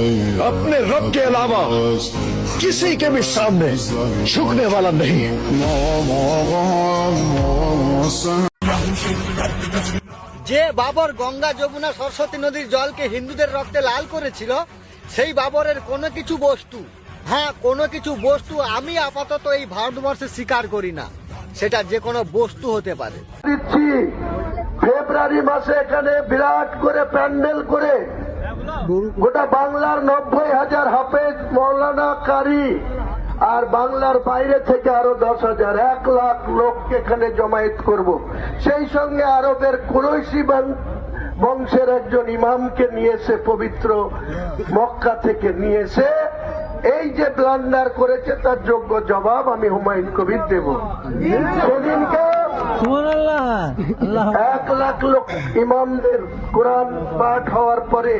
अपने रब के अलावा किसी के भी सामने झुकने वाला नहीं। যে বাবর গঙ্গা যমুনা সরস্বতী নদীর জলকে হিন্দুদের রক্তে লাল করেছিল, সেই বাবরের কোনো কিছু বস্তু, হ্যাঁ কোনো কিছু বস্তু আমি আপাতত এই ভারতবর্ষে স্বীকার করি না। সেটা যে কোনো বস্তু হতে পারে। দিচ্ছি ফেব্রুয়ারি মাসে এখানে বিরাট করে প্যান্ডেল করে গোটা বাংলার 90,000 হাফেজ মৌলানা কারি আর বাংলার বাইরে থেকে আরো 10,000 1 লাখ লোককে এখানে জমায়েত করব। সেই সঙ্গে আরবের কুরাইশি বংশের একজন ইমামকে নিয়ে এসে পবিত্র মক্কা থেকে নিয়ে এসে এই যে ব্লান্ডার করেছে তার যোগ্য জবাব আমি হুমায়ুন কবির দেব। সেদিনকে 1 লাখ লোক ইমামদের কোরআন পাঠ হওয়ার পরে